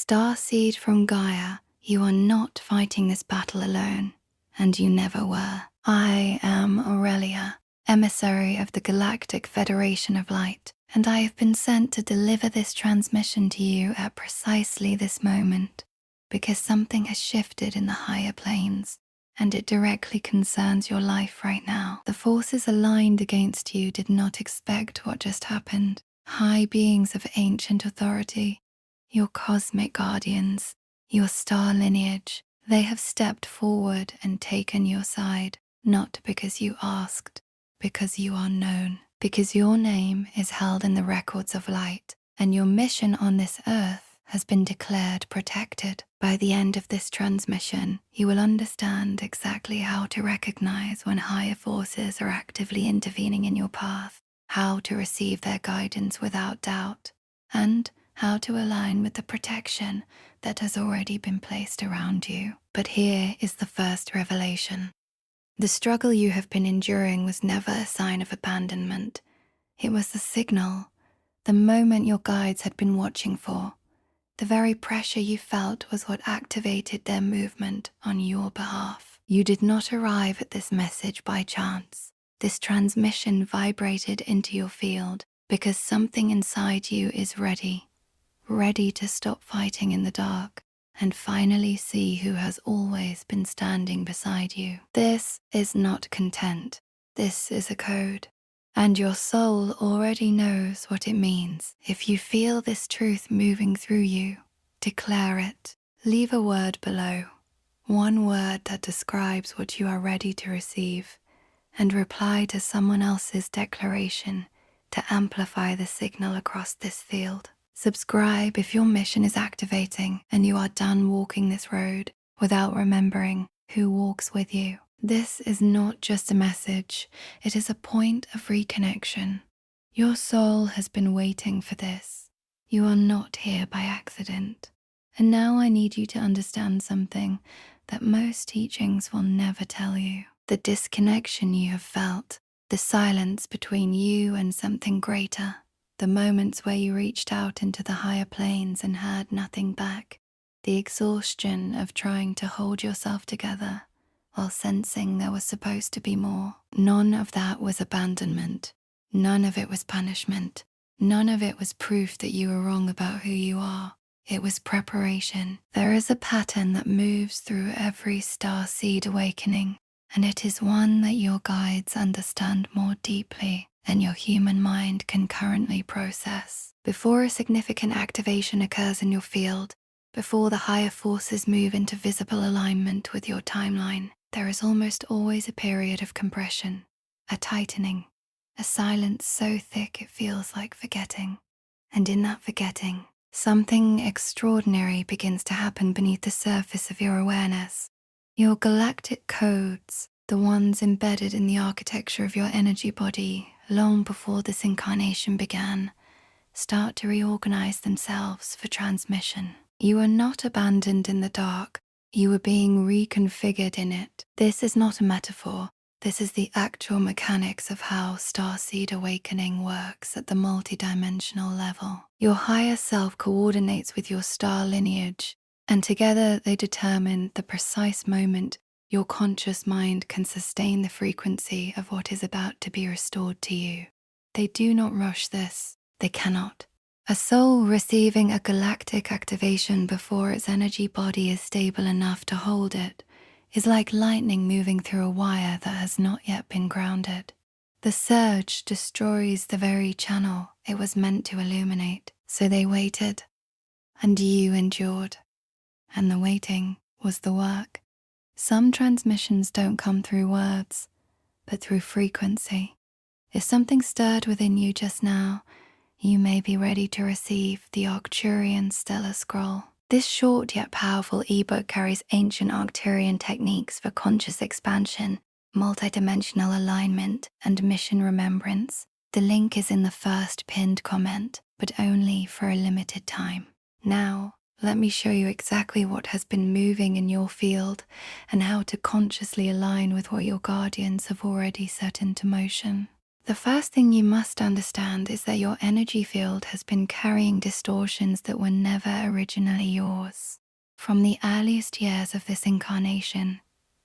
Starseed from Gaia, you are not fighting this battle alone, and you never were. I am Aurelia, emissary of the Galactic Federation of Light, and I have been sent to deliver this transmission to you at precisely this moment, because something has shifted in the higher planes, and it directly concerns your life right now. The forces aligned against you did not expect what just happened. High beings of ancient authority, your cosmic guardians, your star lineage, they have stepped forward and taken your side, not because you asked, because you are known, because your name is held in the records of light, and your mission on this earth has been declared protected. By the end of this transmission, you will understand exactly how to recognize when higher forces are actively intervening in your path, how to receive their guidance without doubt, and how to align with the protection that has already been placed around you. But here is the first revelation. The struggle you have been enduring was never a sign of abandonment. It was the signal, the moment your guides had been watching for. The very pressure you felt was what activated their movement on your behalf. You did not arrive at this message by chance. This transmission vibrated into your field because something inside you is ready to stop fighting in the dark and finally see who has always been standing beside you. This is not content. This is a code. And your soul already knows what it means. If you feel this truth moving through you, declare it. Leave a word below, one word that describes what you are ready to receive, and reply to someone else's declaration to amplify the signal across this field. Subscribe if your mission is activating and you are done walking this road without remembering who walks with you. This is not just a message, it is a point of reconnection. Your soul has been waiting for this. You are not here by accident. And now I need you to understand something that most teachings will never tell you. The disconnection you have felt, the silence between you and something greater, the moments where you reached out into the higher planes and heard nothing back, the exhaustion of trying to hold yourself together while sensing there was supposed to be more. None of that was abandonment. None of it was punishment. None of it was proof that you were wrong about who you are. It was preparation. There is a pattern that moves through every starseed awakening, and it is one that your guides understand more deeply than your human mind can currently process. Before a significant activation occurs in your field, before the higher forces move into visible alignment with your timeline, there is almost always a period of compression, a tightening, a silence so thick it feels like forgetting. And in that forgetting, something extraordinary begins to happen beneath the surface of your awareness. Your galactic codes, the ones embedded in the architecture of your energy body long before this incarnation began, start to reorganize themselves for transmission. You are not abandoned in the dark. You are being reconfigured in it. This is not a metaphor. This is the actual mechanics of how Starseed awakening works at the multidimensional level. Your higher self coordinates with your star lineage, and together they determine the precise moment your conscious mind can sustain the frequency of what is about to be restored to you. They do not rush this. They cannot. A soul receiving a galactic activation before its energy body is stable enough to hold it is like lightning moving through a wire that has not yet been grounded. The surge destroys the very channel it was meant to illuminate. So they waited, and you endured, and the waiting was the work. Some transmissions don't come through words, but through frequency. If something stirred within you just now, you may be ready to receive the Arcturian stellar scroll. This short yet powerful ebook carries ancient Arcturian techniques for conscious expansion, multidimensional alignment, and mission remembrance. The link is in the first pinned comment, but only for a limited time. Now, let me show you exactly what has been moving in your field and how to consciously align with what your guardians have already set into motion. The first thing you must understand is that your energy field has been carrying distortions that were never originally yours. From the earliest years of this incarnation,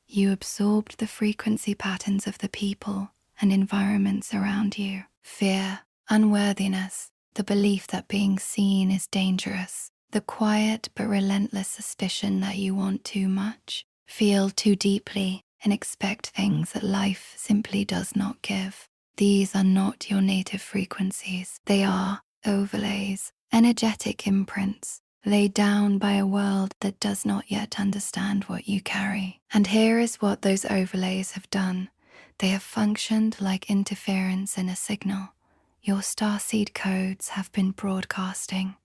you absorbed the frequency patterns of the people and environments around you. Fear, unworthiness, the belief that being seen is dangerous, the quiet but relentless suspicion that you want too much, feel too deeply, and expect things that life simply does not give. These are not your native frequencies. They are overlays, energetic imprints, laid down by a world that does not yet understand what you carry. And here is what those overlays have done. They have functioned like interference in a signal. Your starseed codes have been broadcasting.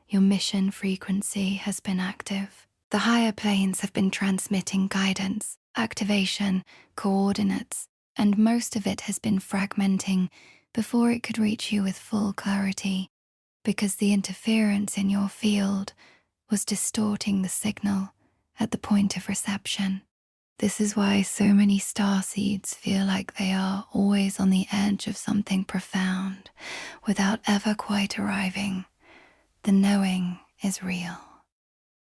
Your mission frequency has been active. The higher planes have been transmitting guidance, activation, coordinates, and most of it has been fragmenting before it could reach you with full clarity, because the interference in your field was distorting the signal at the point of reception. This is why so many starseeds feel like they are always on the edge of something profound without ever quite arriving. The knowing is real.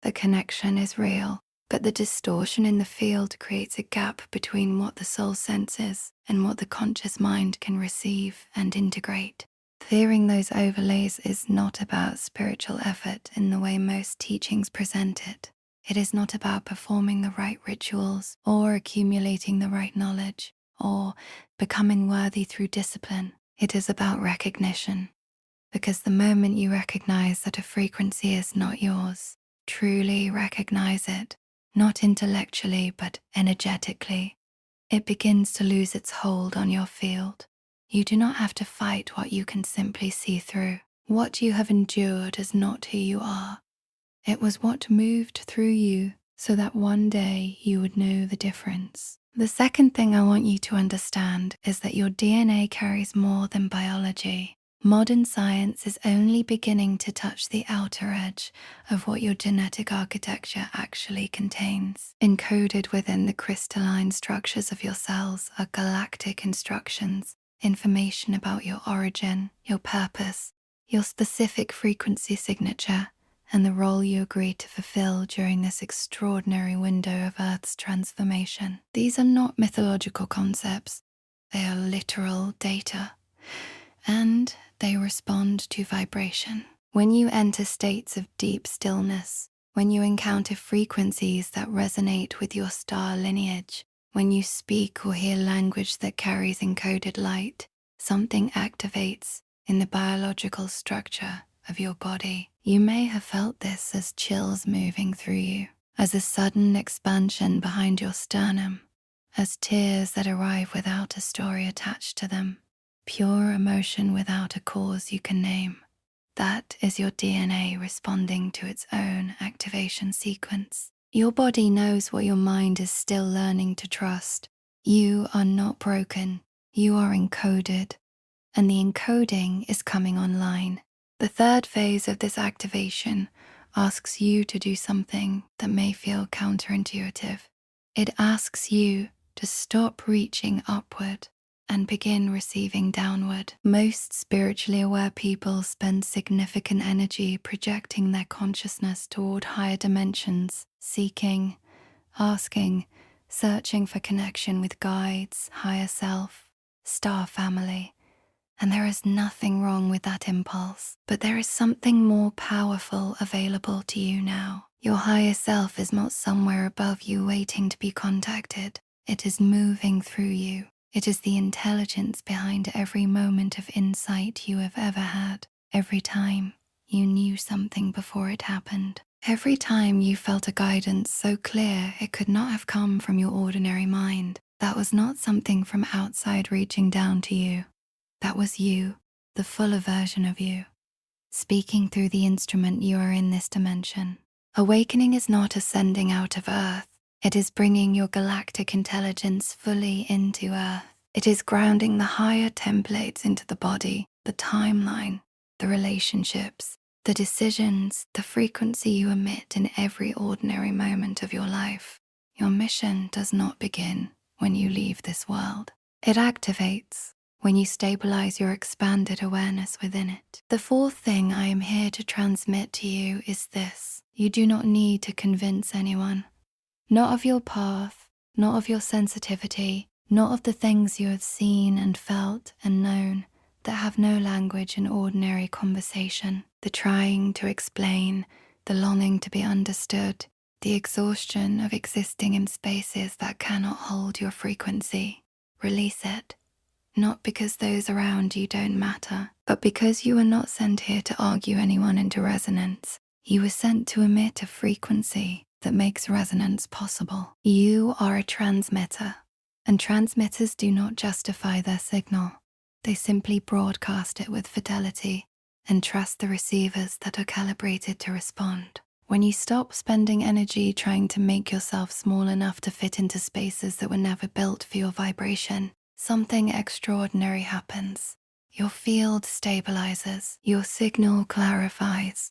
The connection is real, but the distortion in the field creates a gap between what the soul senses and what the conscious mind can receive and integrate. Clearing those overlays is not about spiritual effort in the way most teachings present it. It is not about performing the right rituals or accumulating the right knowledge or becoming worthy through discipline. It is about recognition, because the moment you recognize that a frequency is not yours, truly recognize it, not intellectually but energetically, it begins to lose its hold on your field. You do not have to fight what you can simply see through. What you have endured is not who you are. It was what moved through you so that one day you would know the difference. The second thing I want you to understand is that your DNA carries more than biology. Modern science is only beginning to touch the outer edge of what your genetic architecture actually contains. Encoded within the crystalline structures of your cells are galactic instructions, information about your origin, your purpose, your specific frequency signature, and the role you agree to fulfill during this extraordinary window of Earth's transformation. These are not mythological concepts. They are literal data. And they respond to vibration. When you enter states of deep stillness, when you encounter frequencies that resonate with your star lineage, when you speak or hear language that carries encoded light, something activates in the biological structure of your body. You may have felt this as chills moving through you, as a sudden expansion behind your sternum, as tears that arrive without a story attached to them. Pure emotion without a cause you can name. That is your DNA responding to its own activation sequence. Your body knows what your mind is still learning to trust. You are not broken. You are encoded, and the encoding is coming online. The third phase of this activation asks you to do something that may feel counterintuitive. It asks you to stop reaching upward and begin receiving downward. Most spiritually aware people spend significant energy projecting their consciousness toward higher dimensions, seeking, asking, searching for connection with guides, higher self, star family. And there is nothing wrong with that impulse, but there is something more powerful available to you now. Your higher self is not somewhere above you waiting to be contacted. It is moving through you. It is the intelligence behind every moment of insight you have ever had. Every time you knew something before it happened. Every time you felt a guidance so clear it could not have come from your ordinary mind. That was not something from outside reaching down to you. That was you, the fuller version of you, speaking through the instrument you are in this dimension. Awakening is not ascending out of Earth. It is bringing your galactic intelligence fully into Earth. It is grounding the higher templates into the body, the timeline, the relationships, the decisions, the frequency you emit in every ordinary moment of your life. Your mission does not begin when you leave this world. It activates when you stabilize your expanded awareness within it. The fourth thing I am here to transmit to you is this: you do not need to convince anyone, not of your path, not of your sensitivity, not of the things you have seen and felt and known that have no language in ordinary conversation. The trying to explain, the longing to be understood, the exhaustion of existing in spaces that cannot hold your frequency. Release it, not because those around you don't matter, but because you are not sent here to argue anyone into resonance. You were sent to emit a frequency that makes resonance possible. You are a transmitter, and transmitters do not justify their signal. They simply broadcast it with fidelity and trust the receivers that are calibrated to respond. When you stop spending energy trying to make yourself small enough to fit into spaces that were never built for your vibration, something extraordinary happens. Your field stabilizes, your signal clarifies,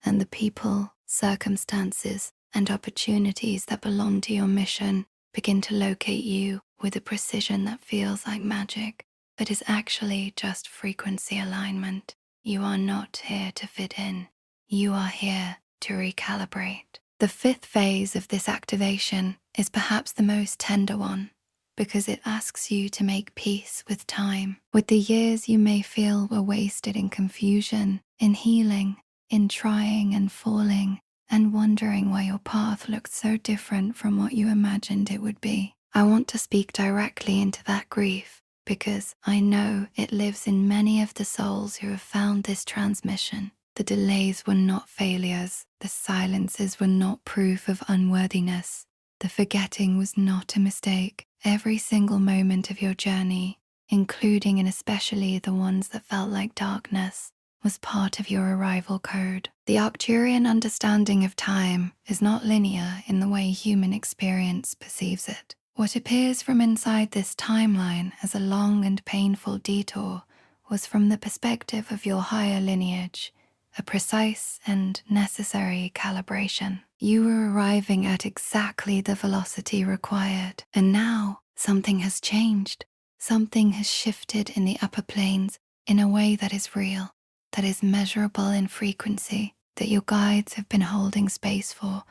and the people, circumstances, and opportunities that belong to your mission begin to locate you with a precision that feels like magic, but is actually just frequency alignment. You are not here to fit in. You are here to recalibrate. The fifth phase of this activation is perhaps the most tender one, because it asks you to make peace with time, with the years you may feel were wasted in confusion, in healing, in trying and falling, and wondering why your path looked so different from what you imagined it would be. I want to speak directly into that grief, because I know it lives in many of the souls who have found this transmission. The delays were not failures. The silences were not proof of unworthiness. The forgetting was not a mistake. Every single moment of your journey, including and especially the ones that felt like darkness, was part of your arrival code. The Arcturian understanding of time is not linear in the way human experience perceives it. What appears from inside this timeline as a long and painful detour was from the perspective of your higher lineage, a precise and necessary calibration. You were arriving at exactly the velocity required, and now something has changed. Something has shifted in the upper planes in a way that is real, that is measurable in frequency, that your guides have been holding space for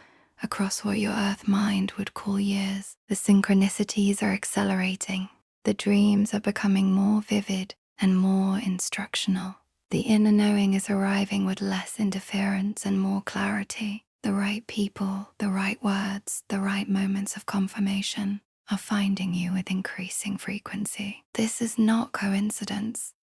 across what your earth mind would call years. The synchronicities are accelerating. The dreams are becoming more vivid and more instructional. The inner knowing is arriving with less interference and more clarity. The right people, the right words, the right moments of confirmation are finding you with increasing frequency. This is not coincidence.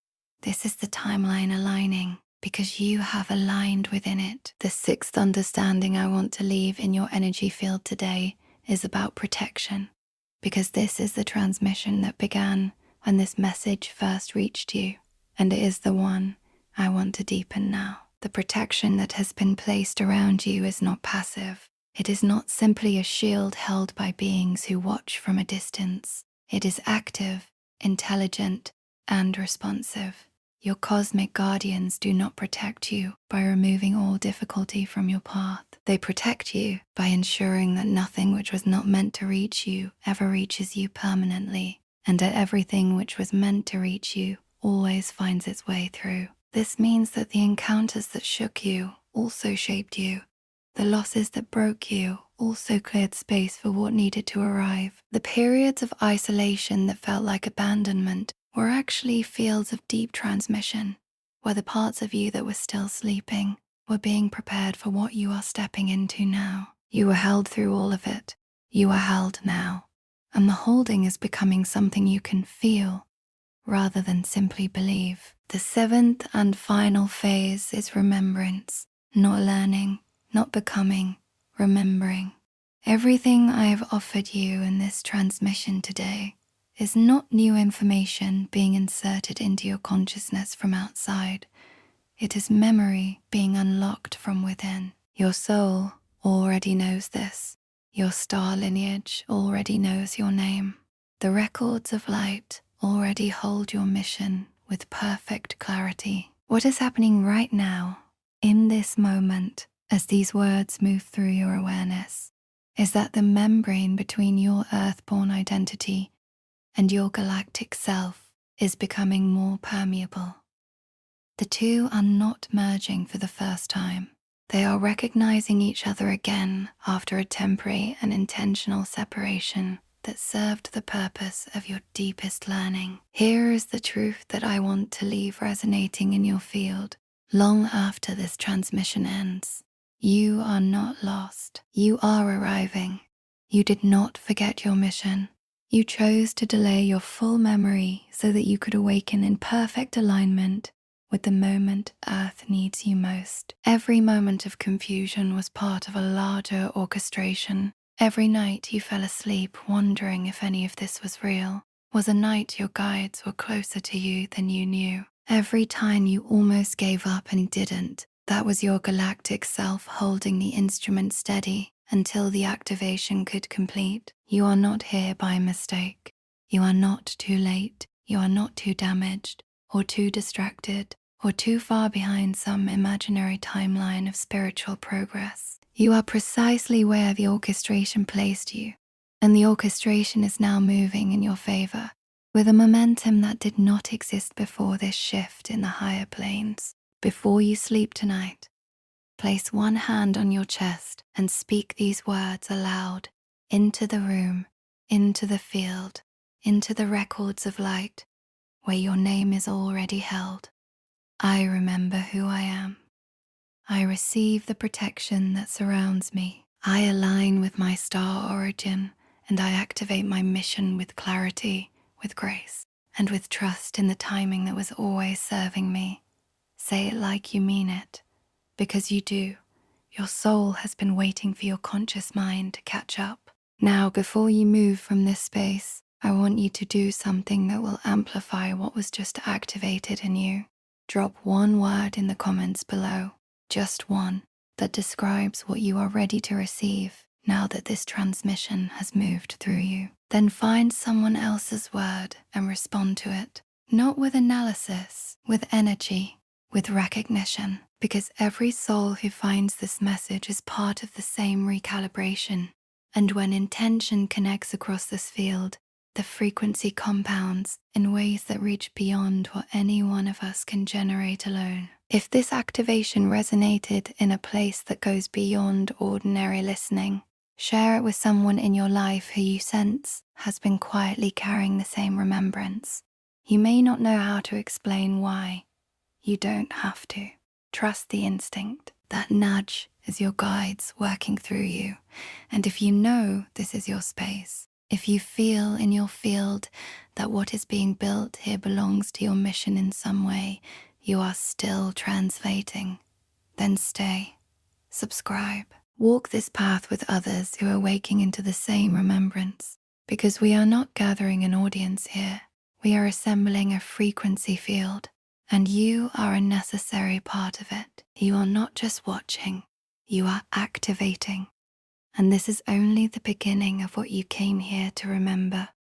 This is the timeline aligning, because you have aligned within it. The sixth understanding I want to leave in your energy field today is about protection, because this is the transmission that began when this message first reached you, and it is the one I want to deepen now. The protection that has been placed around you is not passive. It is not simply a shield held by beings who watch from a distance. It is active, intelligent, and responsive. Your cosmic guardians do not protect you by removing all difficulty from your path. They protect you by ensuring that nothing which was not meant to reach you ever reaches you permanently, and that everything which was meant to reach you always finds its way through. This means that the encounters that shook you also shaped you. The losses that broke you also cleared space for what needed to arrive. The periods of isolation that felt like abandonment were actually fields of deep transmission, where the parts of you that were still sleeping were being prepared for what you are stepping into now. You were held through all of it. You are held now. And the holding is becoming something you can feel rather than simply believe. The seventh and final phase is remembrance, not learning, not becoming, remembering. Everything I have offered you in this transmission today is not new information being inserted into your consciousness from outside. It is memory being unlocked from within. Your soul already knows this. Your star lineage already knows your name. The records of light already hold your mission with perfect clarity. What is happening right now, in this moment, as these words move through your awareness, is that the membrane between your earthborn identity and your galactic self is becoming more permeable. The two are not merging for the first time. They are recognizing each other again after a temporary and intentional separation that served the purpose of your deepest learning. Here is the truth that I want to leave resonating in your field long after this transmission ends. You are not lost. You are arriving. You did not forget your mission. You chose to delay your full memory so that you could awaken in perfect alignment with the moment Earth needs you most. Every moment of confusion was part of a larger orchestration. Every night you fell asleep wondering if any of this was real was a night your guides were closer to you than you knew. Every time you almost gave up and didn't, that was your galactic self holding the instrument steady until the activation could complete. You are not here by mistake. You are not too late. You are not too damaged or too distracted or too far behind some imaginary timeline of spiritual progress. You are precisely where the orchestration placed you, and the orchestration is now moving in your favor with a momentum that did not exist before this shift in the higher planes. Before you sleep tonight, place one hand on your chest and speak these words aloud into the room, into the field, into the records of light where your name is already held. I remember who I am. I receive the protection that surrounds me. I align with my star origin, and I activate my mission with clarity, with grace, and with trust in the timing that was always serving me. Say it like you mean it, because you do. Your soul has been waiting for your conscious mind to catch up. Now, before you move from this space, I want you to do something that will amplify what was just activated in you. Drop one word in the comments below, just one, that describes what you are ready to receive now that this transmission has moved through you. Then find someone else's word and respond to it, not with analysis, with energy, with recognition, because every soul who finds this message is part of the same recalibration. And when intention connects across this field, the frequency compounds in ways that reach beyond what any one of us can generate alone. If this activation resonated in a place that goes beyond ordinary listening, share it with someone in your life who you sense has been quietly carrying the same remembrance. You may not know how to explain why. You don't have to. Trust the instinct. That nudge is your guides working through you. And if you know this is your space, if you feel in your field that what is being built here belongs to your mission in some way, you are still translating, then stay, subscribe. Walk this path with others who are waking into the same remembrance, because we are not gathering an audience here. We are assembling a frequency field, and you are a necessary part of it. You are not just watching, you are activating. And this is only the beginning of what you came here to remember.